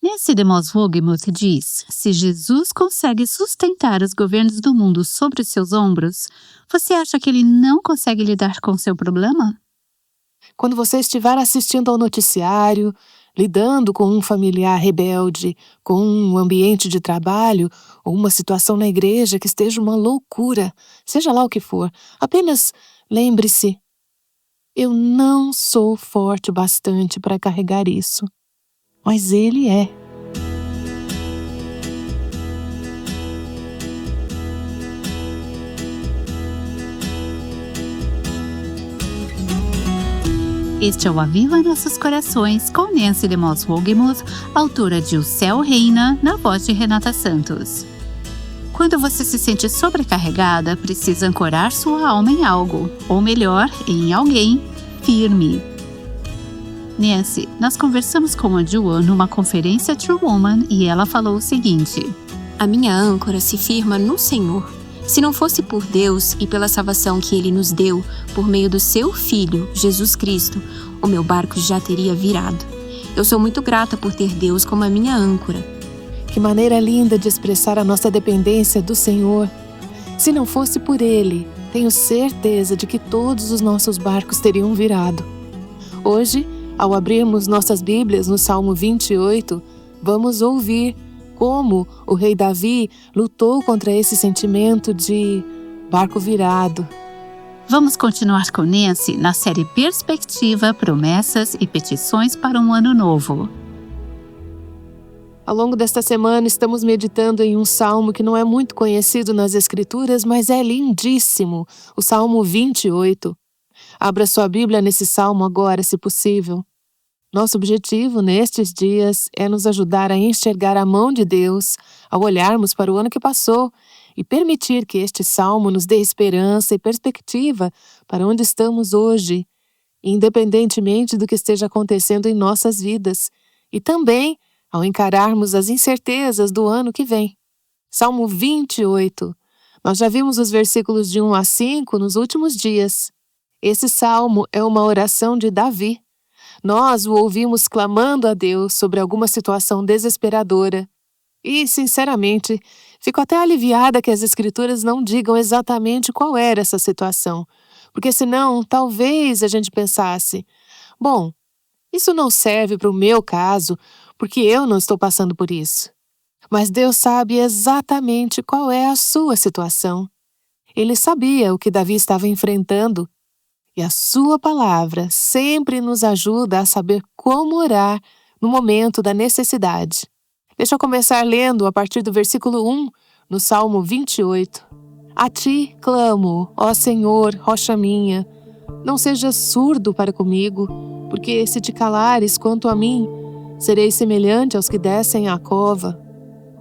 Esse Demos Wogemuth diz: se Jesus consegue sustentar os governos do mundo sobre os seus ombros, você acha que ele não consegue lidar com seu problema? Quando você estiver assistindo ao noticiário, lidando com um familiar rebelde, com um ambiente de trabalho ou uma situação na igreja que esteja uma loucura, seja lá o que for, apenas lembre-se: eu não sou forte bastante para carregar isso, mas Ele é. Este é o Aviva Nossos Corações, com Nancy Demos Wogemuth, autora de O Céu Reina, na voz de Renata Santos. Quando você se sente sobrecarregada, precisa ancorar sua alma em algo, ou melhor, em alguém firme. Nancy, nós conversamos com a Joan numa conferência True Woman e ela falou o seguinte: a minha âncora se firma no Senhor. Se não fosse por Deus e pela salvação que Ele nos deu por meio do seu Filho, Jesus Cristo, o meu barco já teria virado. Eu sou muito grata por ter Deus como a minha âncora. Que maneira linda de expressar a nossa dependência do Senhor. Se não fosse por Ele, tenho certeza de que todos os nossos barcos teriam virado. Hoje, ao abrirmos nossas Bíblias no Salmo 28, vamos ouvir como o rei Davi lutou contra esse sentimento de barco virado. Vamos continuar com Nancy na série Perspectiva, Promessas e Petições para um Ano Novo. Ao longo desta semana estamos meditando em um salmo que não é muito conhecido nas Escrituras, mas é lindíssimo, o Salmo 28. Abra sua Bíblia nesse salmo agora, se possível. Nosso objetivo nestes dias é nos ajudar a enxergar a mão de Deus ao olharmos para o ano que passou e permitir que este salmo nos dê esperança e perspectiva para onde estamos hoje, independentemente do que esteja acontecendo em nossas vidas, e também ao encararmos as incertezas do ano que vem. Salmo 28. Nós já vimos os versículos de 1 a 5 nos últimos dias. Esse salmo é uma oração de Davi. Nós o ouvimos clamando a Deus sobre alguma situação desesperadora. E, sinceramente, fico até aliviada que as Escrituras não digam exatamente qual era essa situação, porque senão talvez a gente pensasse: bom, isso não serve para o meu caso, porque eu não estou passando por isso. Mas Deus sabe exatamente qual é a sua situação. Ele sabia o que Davi estava enfrentando. E a sua palavra sempre nos ajuda a saber como orar no momento da necessidade. Deixa eu começar lendo a partir do versículo 1, no Salmo 28. A ti clamo, ó Senhor, rocha minha. Não sejas surdo para comigo, porque se te calares quanto a mim, serei semelhante aos que descem à cova.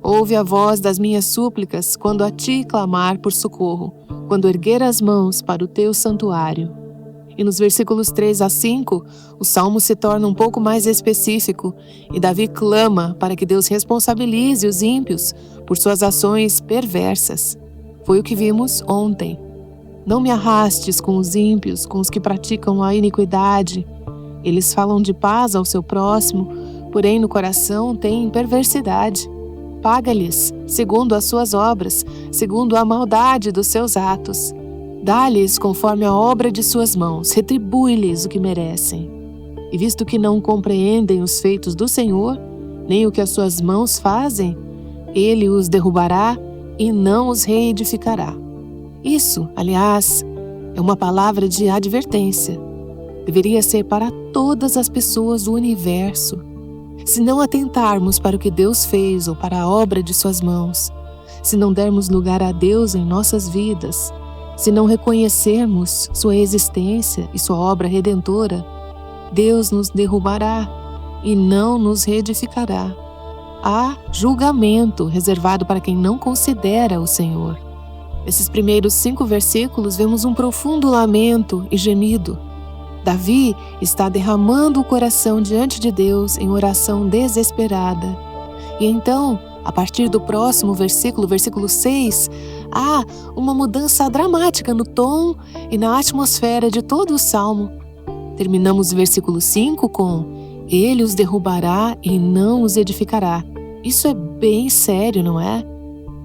Ouve a voz das minhas súplicas quando a ti clamar por socorro, quando erguer as mãos para o teu santuário. E nos versículos 3 a 5, o salmo se torna um pouco mais específico e Davi clama para que Deus responsabilize os ímpios por suas ações perversas. Foi o que vimos ontem. Não me arrastes com os ímpios, com os que praticam a iniquidade. Eles falam de paz ao seu próximo, porém no coração têm perversidade. Paga-lhes segundo as suas obras, segundo a maldade dos seus atos. Dá-lhes conforme a obra de suas mãos, retribui-lhes o que merecem. E visto que não compreendem os feitos do Senhor, nem o que as suas mãos fazem, Ele os derrubará e não os reedificará. Isso, aliás, é uma palavra de advertência. Deveria ser para todas as pessoas do universo. Se não atentarmos para o que Deus fez ou para a obra de suas mãos, se não dermos lugar a Deus em nossas vidas, se não reconhecermos sua existência e sua obra redentora, Deus nos derrubará e não nos reedificará. Há julgamento reservado para quem não considera o Senhor. Nesses primeiros 5 versículos vemos um profundo lamento e gemido. Davi está derramando o coração diante de Deus em oração desesperada. E então, a partir do próximo versículo, versículo 6, há uma mudança dramática no tom e na atmosfera de todo o salmo. Terminamos o versículo 5 com: Ele os derrubará e não os edificará. Isso é bem sério, não é?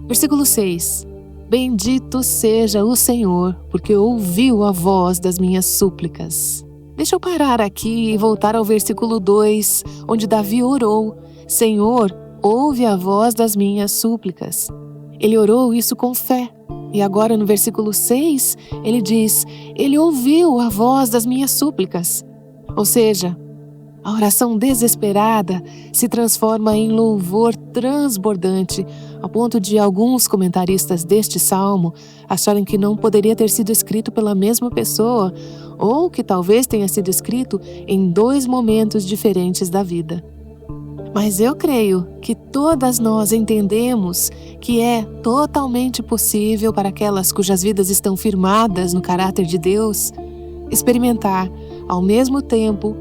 Versículo 6. Bendito seja o Senhor, porque ouviu a voz das minhas súplicas. Deixa eu parar aqui e voltar ao versículo 2, onde Davi orou: Senhor, ouve a voz das minhas súplicas. Ele orou isso com fé. E agora no versículo 6, ele diz: Ele ouviu a voz das minhas súplicas. Ou seja, a oração desesperada se transforma em louvor transbordante, a ponto de alguns comentaristas deste salmo acharem que não poderia ter sido escrito pela mesma pessoa, ou que talvez tenha sido escrito em 2 momentos diferentes da vida. Mas eu creio que todas nós entendemos que é totalmente possível para aquelas cujas vidas estão firmadas no caráter de Deus experimentar, ao mesmo tempo,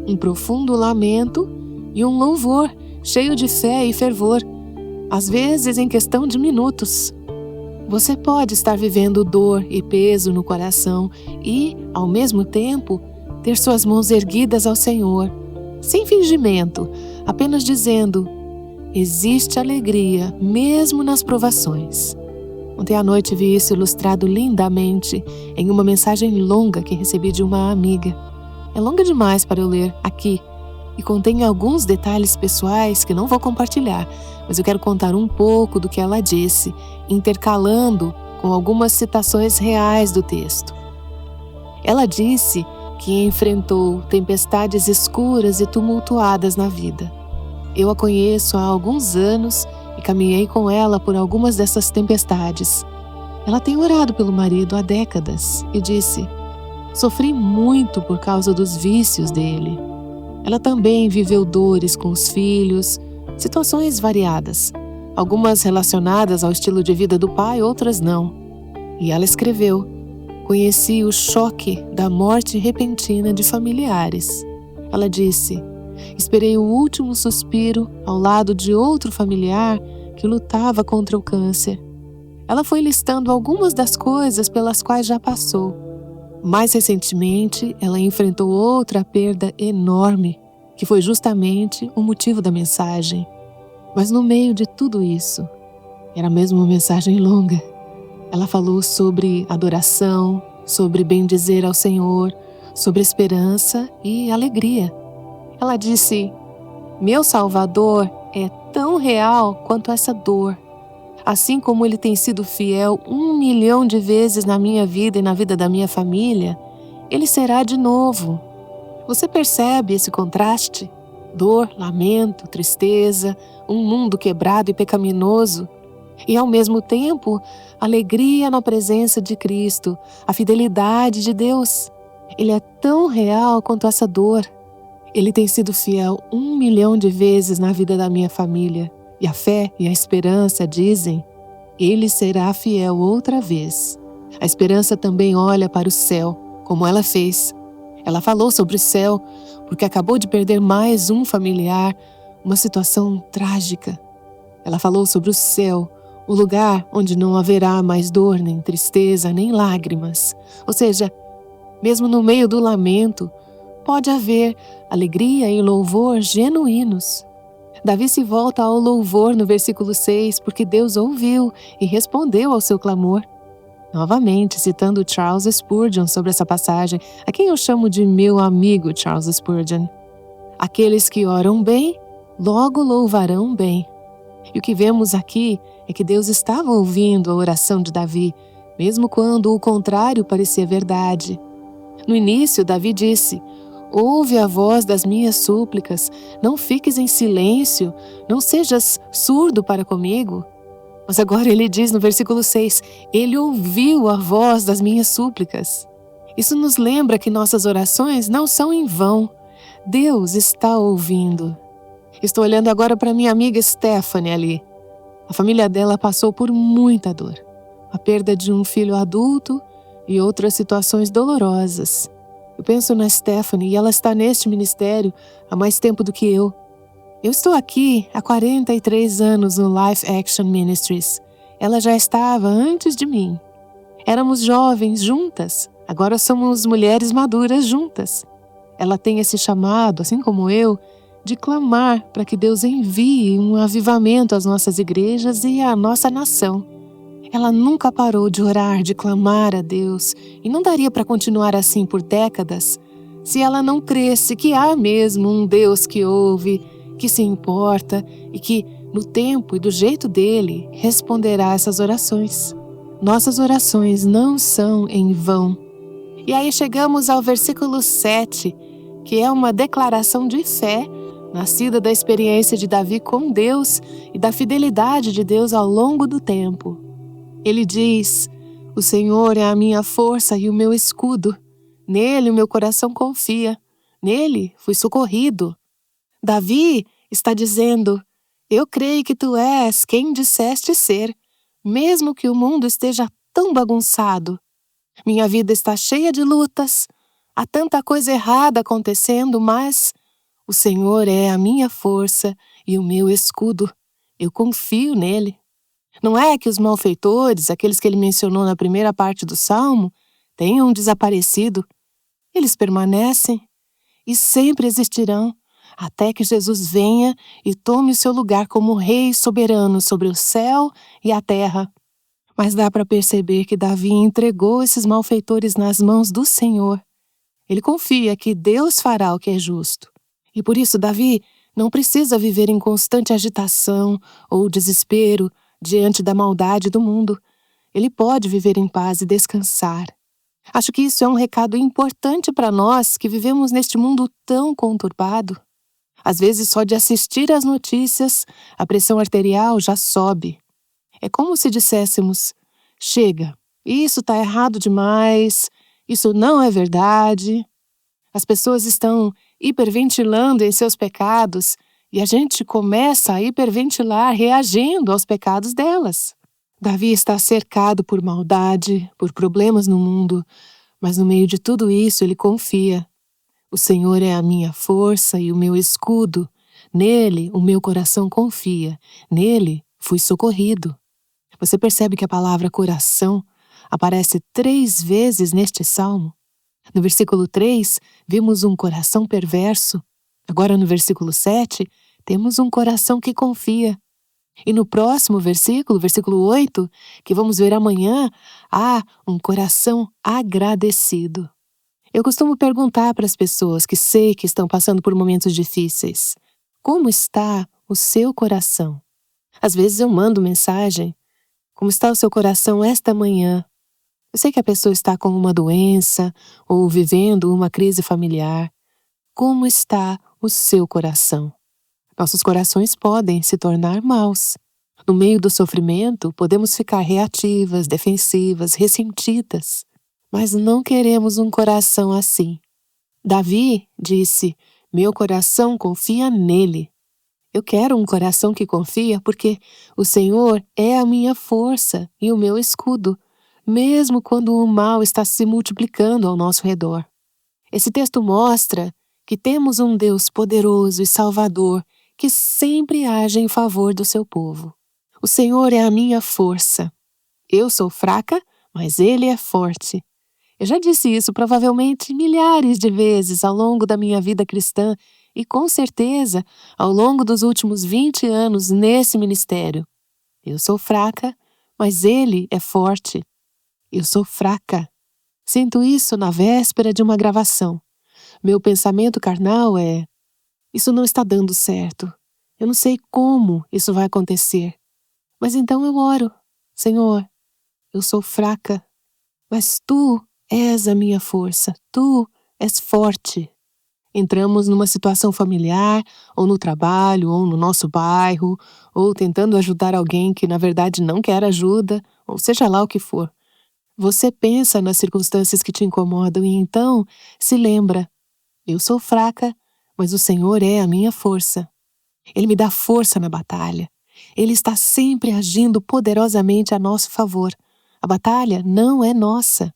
um profundo lamento e um louvor cheio de fé e fervor, às vezes em questão de minutos. Você pode estar vivendo dor e peso no coração e, ao mesmo tempo, ter suas mãos erguidas ao Senhor, sem fingimento, apenas dizendo: existe alegria mesmo nas provações. Ontem à noite vi isso ilustrado lindamente em uma mensagem longa que recebi de uma amiga. É longa demais para eu ler aqui e contém alguns detalhes pessoais que não vou compartilhar, mas eu quero contar um pouco do que ela disse, intercalando com algumas citações reais do texto. Ela disse que enfrentou tempestades escuras e tumultuadas na vida. Eu a conheço há alguns anos e caminhei com ela por algumas dessas tempestades. Ela tem orado pelo marido há décadas e disse: sofri muito por causa dos vícios dele. Ela também viveu dores com os filhos, situações variadas, algumas relacionadas ao estilo de vida do pai, outras não. E ela escreveu: conheci o choque da morte repentina de familiares. Ela disse: esperei o último suspiro ao lado de outro familiar que lutava contra o câncer. Ela foi listando algumas das coisas pelas quais já passou. Mais recentemente, ela enfrentou outra perda enorme, que foi justamente o motivo da mensagem. Mas no meio de tudo isso, era mesmo uma mensagem longa. Ela falou sobre adoração, sobre bendizer ao Senhor, sobre esperança e alegria. Ela disse: meu Salvador é tão real quanto essa dor. Assim como Ele tem sido fiel 1 milhão de vezes na minha vida e na vida da minha família, Ele será de novo. Você percebe esse contraste? Dor, lamento, tristeza, um mundo quebrado e pecaminoso. E ao mesmo tempo, alegria na presença de Cristo, a fidelidade de Deus. Ele é tão real quanto essa dor. Ele tem sido fiel 1 milhão de vezes na vida da minha família. E a fé e a esperança dizem: Ele será fiel outra vez. A esperança também olha para o céu, como ela fez. Ela falou sobre o céu, porque acabou de perder mais um familiar, uma situação trágica. Ela falou sobre o céu, o lugar onde não haverá mais dor, nem tristeza, nem lágrimas. Ou seja, mesmo no meio do lamento, pode haver alegria e louvor genuínos. Davi se volta ao louvor no versículo 6, porque Deus ouviu e respondeu ao seu clamor. Novamente, citando Charles Spurgeon sobre essa passagem, a quem eu chamo de meu amigo Charles Spurgeon. Aqueles que oram bem, logo louvarão bem. E o que vemos aqui é que Deus estava ouvindo a oração de Davi, mesmo quando o contrário parecia verdade. No início, Davi disse: ouve a voz das minhas súplicas, não fiques em silêncio, não sejas surdo para comigo. Mas agora ele diz no versículo 6, ele ouviu a voz das minhas súplicas. Isso nos lembra que nossas orações não são em vão. Deus está ouvindo. Estou olhando agora para minha amiga Stephanie ali. A família dela passou por muita dor. A perda de um filho adulto e outras situações dolorosas. Eu penso na Stephanie e ela está neste ministério há mais tempo do que eu. Eu estou aqui há 43 anos no Life Action Ministries. Ela já estava antes de mim. Éramos jovens juntas, agora somos mulheres maduras juntas. Ela tem esse chamado, assim como eu, de clamar para que Deus envie um avivamento às nossas igrejas e à nossa nação. Ela nunca parou de orar, de clamar a Deus, e não daria para continuar assim por décadas se ela não cresce que há mesmo um Deus que ouve, que se importa e que, no tempo e do jeito dele, responderá essas orações. Nossas orações não são em vão. E aí chegamos ao versículo 7, que é uma declaração de fé, nascida da experiência de Davi com Deus e da fidelidade de Deus ao longo do tempo. Ele diz: "O Senhor é a minha força e o meu escudo. Nele o meu coração confia. Nele fui socorrido." Davi está dizendo: "Eu creio que tu és quem disseste ser, mesmo que o mundo esteja tão bagunçado. Minha vida está cheia de lutas, há tanta coisa errada acontecendo, mas o Senhor é a minha força e o meu escudo. Eu confio nele." Não é que os malfeitores, aqueles que ele mencionou na primeira parte do Salmo, tenham desaparecido. Eles permanecem e sempre existirão, até que Jesus venha e tome o seu lugar como Rei soberano sobre o céu e a terra. Mas dá para perceber que Davi entregou esses malfeitores nas mãos do Senhor. Ele confia que Deus fará o que é justo. E por isso Davi não precisa viver em constante agitação ou desespero diante da maldade do mundo. Ele pode viver em paz e descansar. Acho que isso é um recado importante para nós que vivemos neste mundo tão conturbado. Às vezes, só de assistir às notícias, a pressão arterial já sobe. É como se disséssemos: "Chega, isso está errado demais, isso não é verdade." As pessoas estão hiperventilando em seus pecados e a gente começa a hiperventilar reagindo aos pecados delas. Davi está cercado por maldade, por problemas no mundo, mas no meio de tudo isso ele confia. "O Senhor é a minha força e o meu escudo. Nele o meu coração confia. Nele fui socorrido." Você percebe que a palavra coração aparece 3 vezes neste salmo? No versículo 3, vimos um coração perverso. Agora no versículo 7, temos um coração que confia. E no próximo versículo, versículo 8, que vamos ver amanhã, há um coração agradecido. Eu costumo perguntar para as pessoas que sei que estão passando por momentos difíceis: "Como está o seu coração?" Às vezes eu mando mensagem: "Como está o seu coração esta manhã?" Eu sei que a pessoa está com uma doença ou vivendo uma crise familiar. Como está o seu coração? Nossos corações podem se tornar maus. No meio do sofrimento, podemos ficar reativas, defensivas, ressentidas. Mas não queremos um coração assim. Davi disse: "Meu coração confia nele." Eu quero um coração que confia porque o Senhor é a minha força e o meu escudo, mesmo quando o mal está se multiplicando ao nosso redor. Esse texto mostra que temos um Deus poderoso e salvador que sempre age em favor do seu povo. O Senhor é a minha força. Eu sou fraca, mas Ele é forte. Eu já disse isso provavelmente milhares de vezes ao longo da minha vida cristã e com certeza ao longo dos últimos 20 anos nesse ministério. Eu sou fraca, mas Ele é forte. Eu sou fraca. Sinto isso na véspera de uma gravação. Meu pensamento carnal é: isso não está dando certo. Eu não sei como isso vai acontecer. Mas então eu oro: Senhor, eu sou fraca, mas Tu és a minha força. Tu és forte. Entramos numa situação familiar, ou no trabalho, ou no nosso bairro, ou tentando ajudar alguém que na verdade não quer ajuda, ou seja lá o que for. Você pensa nas circunstâncias que te incomodam e então se lembra: eu sou fraca, mas o Senhor é a minha força. Ele me dá força na batalha. Ele está sempre agindo poderosamente a nosso favor. A batalha não é nossa.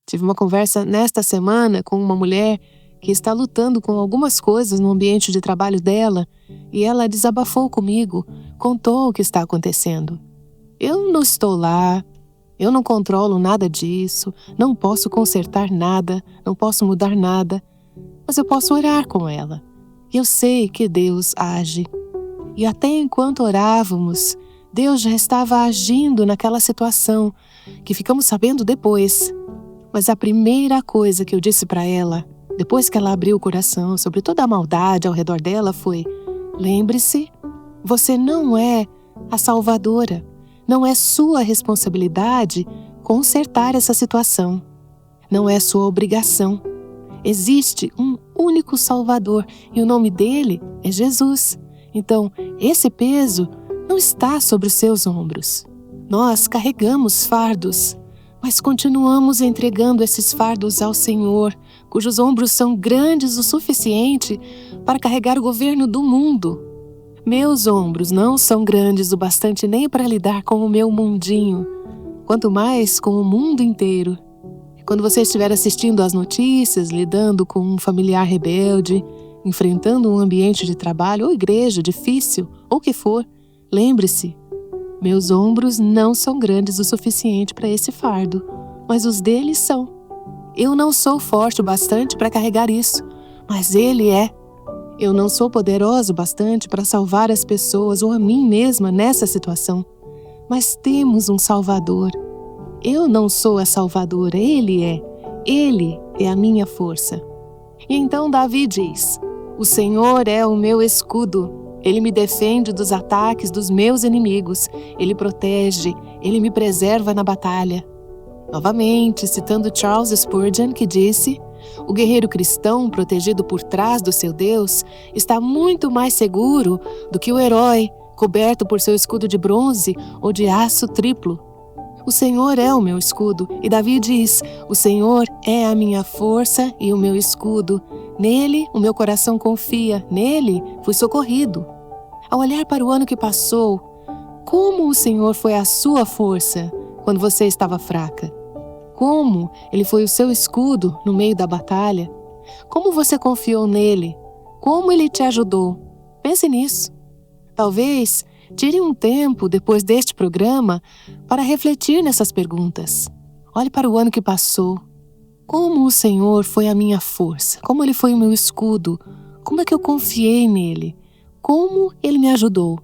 Tive uma conversa nesta semana com uma mulher que está lutando com algumas coisas no ambiente de trabalho dela e ela desabafou comigo, contou o que está acontecendo. Eu não estou lá, eu não controlo nada disso, não posso consertar nada, não posso mudar nada, mas eu posso orar com ela. Eu sei que Deus age. E até enquanto orávamos, Deus já estava agindo naquela situação, que ficamos sabendo depois. Mas a primeira coisa que eu disse para ela, depois que ela abriu o coração sobre toda a maldade ao redor dela, foi: lembre-se, você não é a salvadora. Não é sua responsabilidade consertar essa situação. Não é sua obrigação. Existe um único Salvador e o nome dele é Jesus. Então, esse peso não está sobre os seus ombros. Nós carregamos fardos, mas continuamos entregando esses fardos ao Senhor, cujos ombros são grandes o suficiente para carregar o governo do mundo. Meus ombros não são grandes o bastante nem para lidar com o meu mundinho, quanto mais com o mundo inteiro. Quando você estiver assistindo às notícias, lidando com um familiar rebelde, enfrentando um ambiente de trabalho ou igreja difícil, ou o que for, lembre-se, meus ombros não são grandes o suficiente para esse fardo, mas os deles são. Eu não sou forte o bastante para carregar isso, mas Ele é. Eu não sou poderosa o bastante para salvar as pessoas ou a mim mesma nessa situação, mas temos um Salvador. Eu não sou a salvadora, Ele é. Ele é a minha força. E então Davi diz: o Senhor é o meu escudo. Ele me defende dos ataques dos meus inimigos. Ele protege, Ele me preserva na batalha. Novamente, citando Charles Spurgeon, que disse: o guerreiro cristão, protegido por trás do seu Deus, está muito mais seguro do que o herói, coberto por seu escudo de bronze ou de aço triplo. O Senhor é o meu escudo. E Davi diz: o Senhor é a minha força e o meu escudo. Nele o meu coração confia, nele fui socorrido. Ao olhar para o ano que passou, como o Senhor foi a sua força quando você estava fraca? Como Ele foi o seu escudo no meio da batalha? Como você confiou nele? Como Ele te ajudou? Pense nisso. Talvez tire um tempo depois deste programa para refletir nessas perguntas. Olhe para o ano que passou. Como o Senhor foi a minha força? Como Ele foi o meu escudo? Como é que eu confiei nele? Como Ele me ajudou?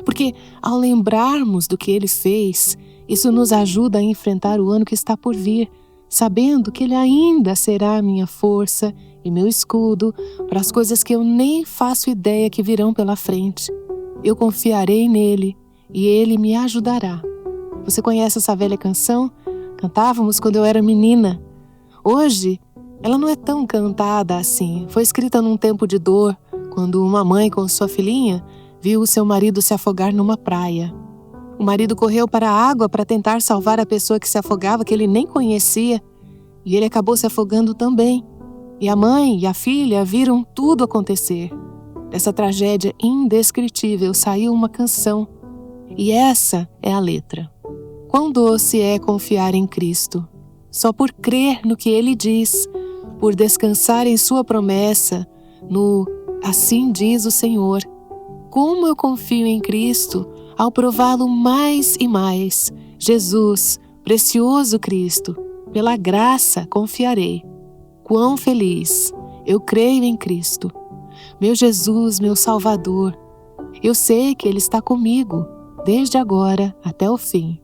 Porque ao lembrarmos do que Ele fez, isso nos ajuda a enfrentar o ano que está por vir, sabendo que Ele ainda será a minha força e meu escudo para as coisas que eu nem faço ideia que virão pela frente. Eu confiarei nele e Ele me ajudará. Você conhece essa velha canção? Cantávamos quando eu era menina. Hoje, ela não é tão cantada assim. Foi escrita num tempo de dor, quando uma mãe com sua filhinha viu o seu marido se afogar numa praia. O marido correu para a água para tentar salvar a pessoa que se afogava, que ele nem conhecia, e ele acabou se afogando também. E a mãe e a filha viram tudo acontecer. Dessa tragédia indescritível saiu uma canção, e essa é a letra. Quão doce é confiar em Cristo, só por crer no que Ele diz, por descansar em Sua promessa, no assim diz o Senhor. Como eu confio em Cristo ao prová-lo mais e mais. Jesus, precioso Cristo, pela graça confiarei. Quão feliz! Eu creio em Cristo. Meu Jesus, meu Salvador. Eu sei que Ele está comigo, desde agora até o fim.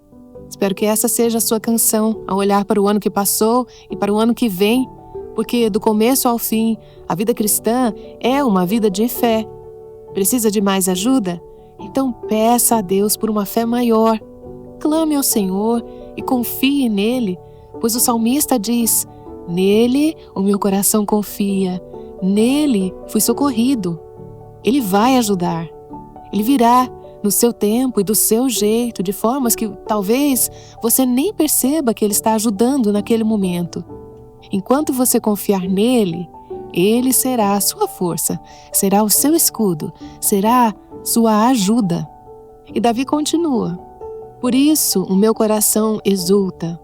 Espero que essa seja a sua canção ao olhar para o ano que passou e para o ano que vem, porque do começo ao fim, a vida cristã é uma vida de fé. Precisa de mais ajuda? Então peça a Deus por uma fé maior. Clame ao Senhor e confie nele, pois o salmista diz: nele o meu coração confia, nele fui socorrido. Ele vai ajudar. Ele virá no seu tempo e do seu jeito, de formas que talvez você nem perceba que Ele está ajudando naquele momento. Enquanto você confiar nele, Ele será a sua força, será o seu escudo, será sua ajuda. E Davi continua: por isso o meu coração exulta.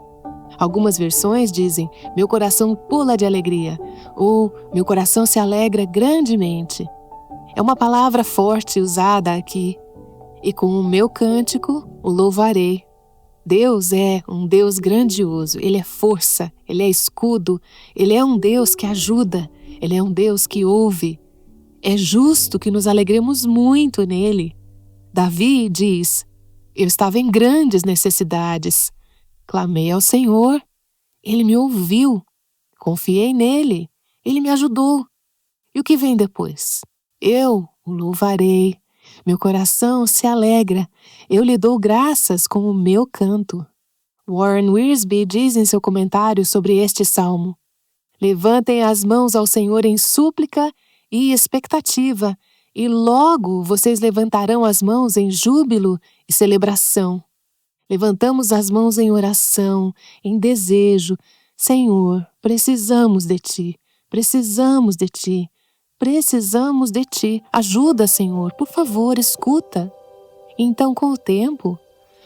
Algumas versões dizem: meu coração pula de alegria, ou meu coração se alegra grandemente. É uma palavra forte usada aqui. E com o meu cântico o louvarei. Deus é um Deus grandioso, Ele é força, Ele é escudo, Ele é um Deus que ajuda, Ele é um Deus que ouve. É justo que nos alegremos muito nele. Davi diz: eu estava em grandes necessidades. Clamei ao Senhor. Ele me ouviu. Confiei nele. Ele me ajudou. E o que vem depois? Eu o louvarei. Meu coração se alegra. Eu lhe dou graças com o meu canto. Warren Wiersbe diz em seu comentário sobre este salmo: levantem as mãos ao Senhor em súplica e expectativa, e logo vocês levantarão as mãos em júbilo e celebração. Levantamos as mãos em oração, em desejo. Senhor, precisamos de Ti, precisamos de Ti, precisamos de Ti. Ajuda, Senhor, por favor, escuta. Então, com o tempo,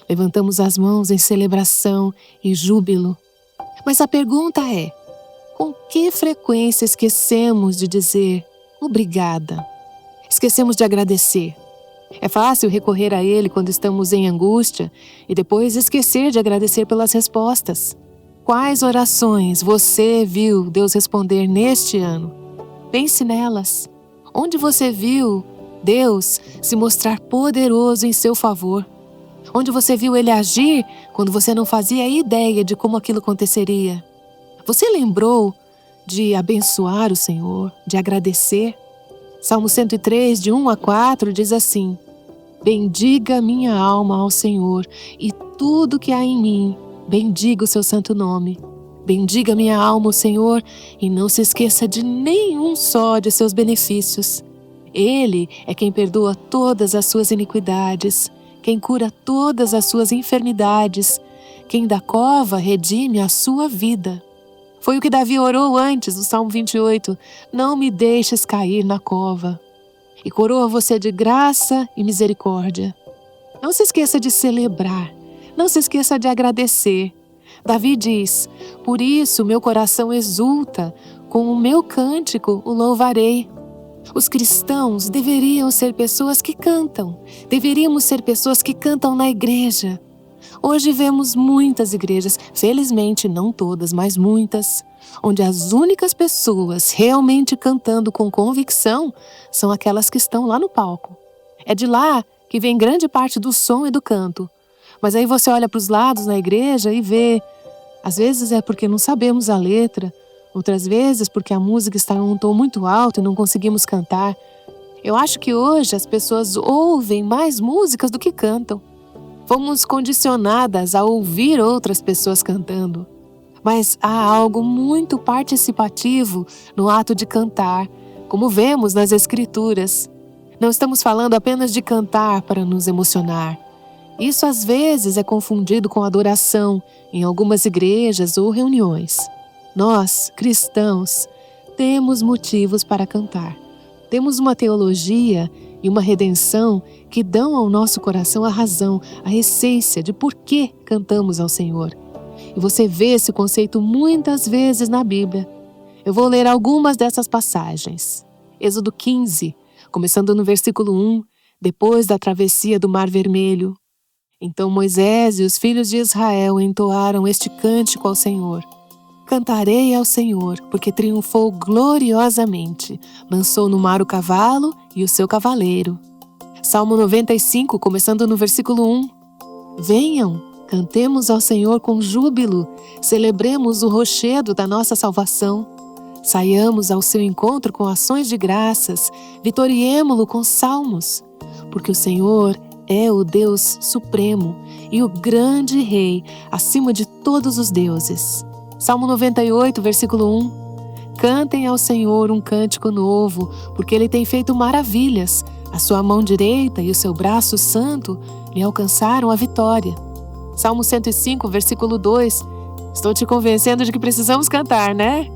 levantamos as mãos em celebração e júbilo. Mas a pergunta é: com que frequência esquecemos de dizer obrigada? Esquecemos de agradecer. É fácil recorrer a Ele quando estamos em angústia e depois esquecer de agradecer pelas respostas. Quais orações você viu Deus responder neste ano? Pense nelas. Onde você viu Deus se mostrar poderoso em seu favor? Onde você viu Ele agir quando você não fazia ideia de como aquilo aconteceria? Você lembrou de abençoar o Senhor, de agradecer? Salmo 103, de 1 a 4, diz assim: bendiga minha alma ao Senhor, e tudo que há em mim, bendiga o seu santo nome. Bendiga minha alma o Senhor, e não se esqueça de nenhum só de seus benefícios. Ele é quem perdoa todas as suas iniquidades, quem cura todas as suas enfermidades, quem da cova redime a sua vida. Foi o que Davi orou antes, no Salmo 28. Não me deixes cair na cova. E coroa você de graça e misericórdia. Não se esqueça de celebrar. Não se esqueça de agradecer. Davi diz: por isso meu coração exulta, com o meu cântico o louvarei. Os cristãos deveriam ser pessoas que cantam. Deveríamos ser pessoas que cantam na igreja. Hoje vemos muitas igrejas, felizmente não todas, mas muitas, onde as únicas pessoas realmente cantando com convicção são aquelas que estão lá no palco. É de lá que vem grande parte do som e do canto. Mas aí você olha para os lados na igreja e vê, às vezes é porque não sabemos a letra, outras vezes porque a música está em um tom muito alto e não conseguimos cantar. Eu acho que hoje as pessoas ouvem mais músicas do que cantam. Fomos condicionadas a ouvir outras pessoas cantando. Mas há algo muito participativo no ato de cantar, como vemos nas Escrituras. Não estamos falando apenas de cantar para nos emocionar. Isso às vezes é confundido com adoração em algumas igrejas ou reuniões. Nós, cristãos, temos motivos para cantar. Temos uma teologia e uma redenção que dão ao nosso coração a razão, a essência de por que cantamos ao Senhor. E você vê esse conceito muitas vezes na Bíblia. Eu vou ler algumas dessas passagens. Êxodo 15, começando no versículo 1, depois da travessia do Mar Vermelho. Então Moisés e os filhos de Israel entoaram este cântico ao Senhor. Cantarei ao Senhor, porque triunfou gloriosamente. Lançou no mar o cavalo e o seu cavaleiro. Salmo 95, começando no versículo 1. Venham, cantemos ao Senhor com júbilo, celebremos o rochedo da nossa salvação. Saiamos ao seu encontro com ações de graças, vitoriemo-lo com salmos, porque o Senhor é o Deus supremo e o grande Rei acima de todos os deuses. Salmo 98, versículo 1. Cantem ao Senhor um cântico novo, porque Ele tem feito maravilhas. A sua mão direita e o seu braço santo lhe alcançaram a vitória. Salmo 105, versículo 2. Estou te convencendo de que precisamos cantar, né?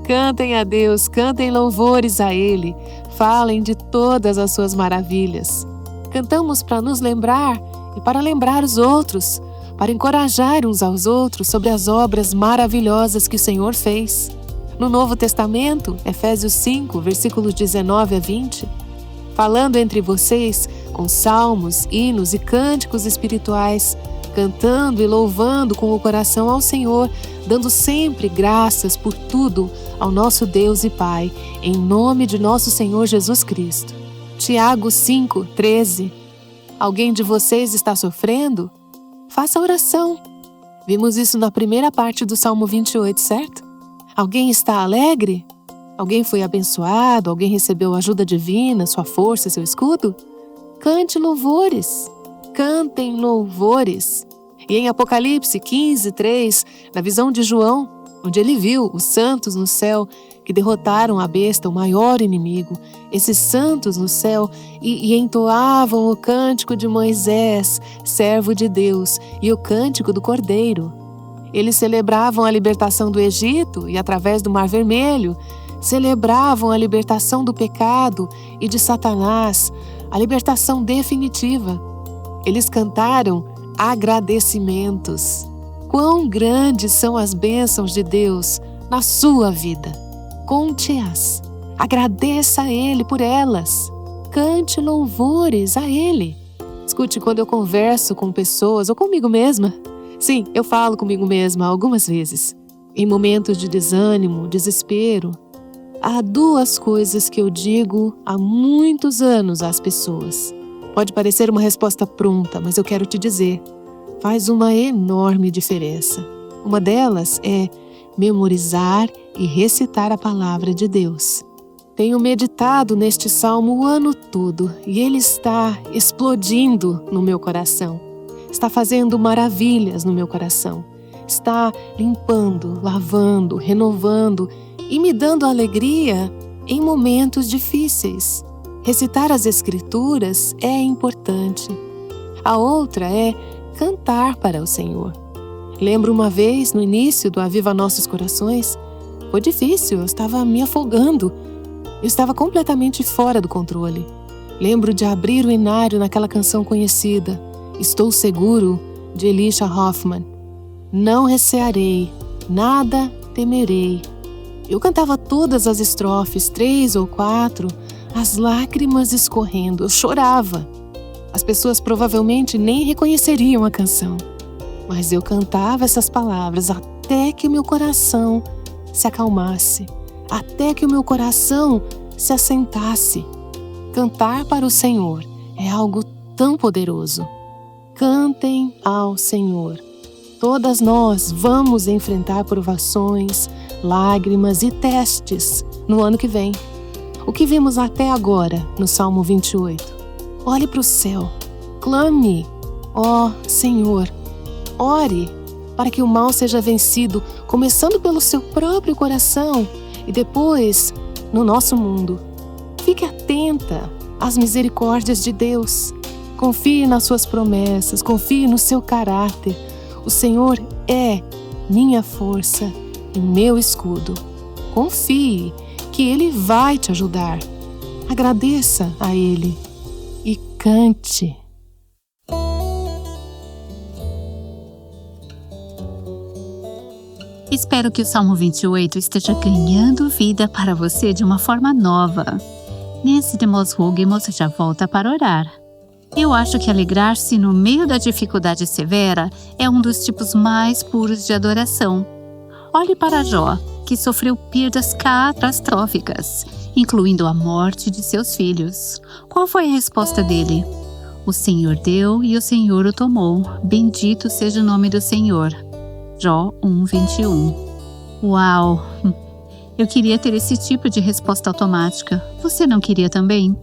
Cantem a Deus, cantem louvores a Ele, falem de todas as suas maravilhas. Cantamos para nos lembrar e para lembrar os outros, para encorajar uns aos outros sobre as obras maravilhosas que o Senhor fez. No Novo Testamento, Efésios 5, versículos 19 a 20, falando entre vocês com salmos, hinos e cânticos espirituais, cantando e louvando com o coração ao Senhor, dando sempre graças por tudo ao nosso Deus e Pai, em nome de nosso Senhor Jesus Cristo. Tiago 5:13. Alguém de vocês está sofrendo? Faça oração. Vimos isso na primeira parte do Salmo 28, certo? Alguém está alegre? Alguém foi abençoado? Alguém recebeu ajuda divina, sua força, seu escudo? Cante louvores. Cantem louvores. E em Apocalipse 15:3, na visão de João, onde ele viu os santos no céu que derrotaram a besta, o maior inimigo, esses santos no céu, e entoavam o cântico de Moisés, servo de Deus, e o cântico do Cordeiro. Eles celebravam a libertação do Egito e, através do Mar Vermelho, celebravam a libertação do pecado e de Satanás, a libertação definitiva. Eles cantaram agradecimentos. Quão grandes são as bênçãos de Deus na sua vida. Conte-as. Agradeça a Ele por elas. Cante louvores a Ele. Escute, quando eu converso com pessoas ou comigo mesma, sim, eu falo comigo mesma algumas vezes, em momentos de desânimo, desespero, há duas coisas que eu digo há muitos anos às pessoas. Pode parecer uma resposta pronta, mas eu quero te dizer, faz uma enorme diferença. Uma delas é memorizar e recitar a palavra de Deus. Tenho meditado neste salmo o ano todo e ele está explodindo no meu coração. Está fazendo maravilhas no meu coração. Está limpando, lavando, renovando e me dando alegria em momentos difíceis. Recitar as Escrituras é importante. A outra é cantar para o Senhor. Lembro uma vez, no início do Aviva Nossos Corações, foi difícil, eu estava me afogando. Eu estava completamente fora do controle. Lembro de abrir o inário naquela canção conhecida, Estou Seguro, de Elisha Hoffman. Não recearei, nada temerei. Eu cantava todas as estrofes, 3 ou 4, as lágrimas escorrendo, eu chorava. As pessoas provavelmente nem reconheceriam a canção, mas eu cantava essas palavras até que o meu coração se acalmasse, até que o meu coração se assentasse. Cantar para o Senhor é algo tão poderoso. Cantem ao Senhor. Todas nós vamos enfrentar provações, lágrimas e testes no ano que vem. O que vimos até agora no Salmo 28? Olhe para o céu, clame, ó Senhor, ore para que o mal seja vencido, começando pelo seu próprio coração e depois no nosso mundo. Fique atenta às misericórdias de Deus. Confie nas suas promessas, confie no seu caráter. O Senhor é minha força e meu escudo. Confie que Ele vai te ajudar. Agradeça a Ele e cante. Espero que o Salmo 28 esteja ganhando vida para você de uma forma nova. Nesse Demos Rugemos já volta para orar. Eu acho que alegrar-se no meio da dificuldade severa é um dos tipos mais puros de adoração. Olhe para Jó, que sofreu perdas catastróficas, incluindo a morte de seus filhos. Qual foi a resposta dele? O Senhor deu e o Senhor o tomou. Bendito seja o nome do Senhor. Jó 1:21. Uau! Eu queria ter esse tipo de resposta automática. Você não queria também?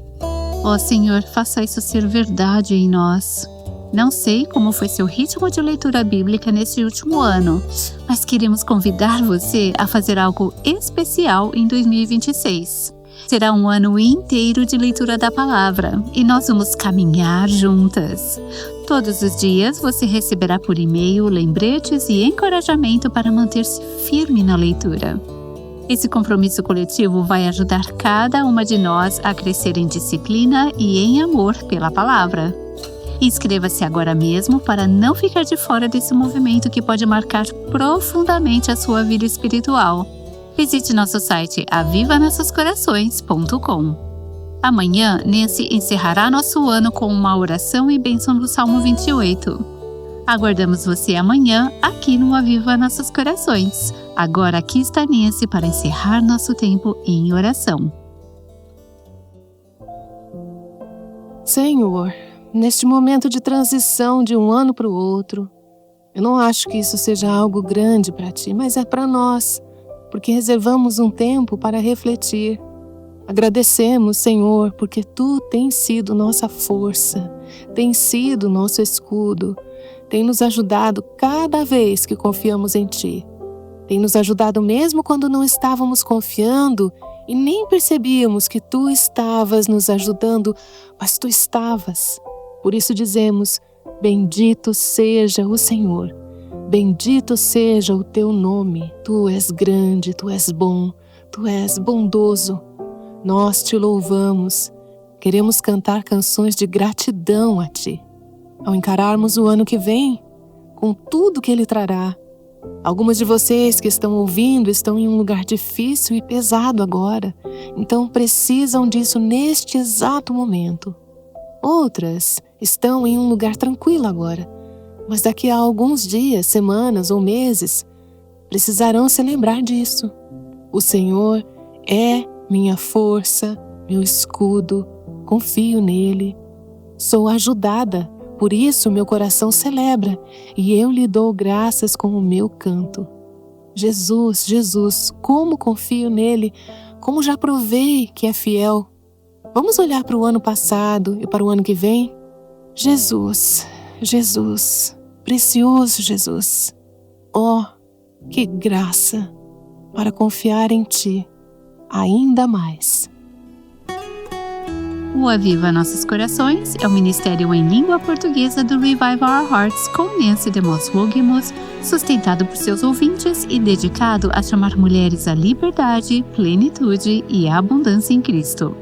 Ó Senhor, faça isso ser verdade em nós. Não sei como foi seu ritmo de leitura bíblica nesse último ano, mas queremos convidar você a fazer algo especial em 2026. Será um ano inteiro de leitura da palavra e nós vamos caminhar juntas. Todos os dias você receberá por e-mail lembretes e encorajamento para manter-se firme na leitura. Esse compromisso coletivo vai ajudar cada uma de nós a crescer em disciplina e em amor pela palavra. Inscreva-se agora mesmo para não ficar de fora desse movimento que pode marcar profundamente a sua vida espiritual. Visite nosso site avivanossoscorações.com. Amanhã, Nancy encerrará nosso ano com uma oração e bênção do Salmo 28. Aguardamos você amanhã aqui no Aviva Nossos Corações. Agora aqui está Nancy para encerrar nosso tempo em oração. Senhor, neste momento de transição de um ano para o outro, eu não acho que isso seja algo grande para ti, mas é para nós, porque reservamos um tempo para refletir. Agradecemos, Senhor, porque Tu tens sido nossa força, tens sido nosso escudo, tem nos ajudado cada vez que confiamos em Ti. Tem nos ajudado mesmo quando não estávamos confiando e nem percebíamos que Tu estavas nos ajudando, mas Tu estavas. Por isso dizemos, bendito seja o Senhor, bendito seja o Teu nome. Tu és grande, Tu és bom, Tu és bondoso. Nós Te louvamos, queremos cantar canções de gratidão a Ti. Ao encararmos o ano que vem, com tudo que ele trará. Algumas de vocês que estão ouvindo estão em um lugar difícil e pesado agora, então precisam disso neste exato momento. Outras estão em um lugar tranquilo agora, mas daqui a alguns dias, semanas ou meses, precisarão se lembrar disso. O Senhor é minha força, meu escudo, confio nele. Sou ajudada, por isso meu coração celebra e eu lhe dou graças com o meu canto. Jesus, Jesus, como confio nele, como já provei que é fiel. Vamos olhar para o ano passado e para o ano que vem? Jesus, Jesus, precioso Jesus. Oh, que graça para confiar em Ti ainda mais. O Aviva Nossos Corações é o ministério em língua portuguesa do Revive Our Hearts com Nancy DeMoss Wogemuth, sustentado por seus ouvintes e dedicado a chamar mulheres à liberdade, plenitude e abundância em Cristo.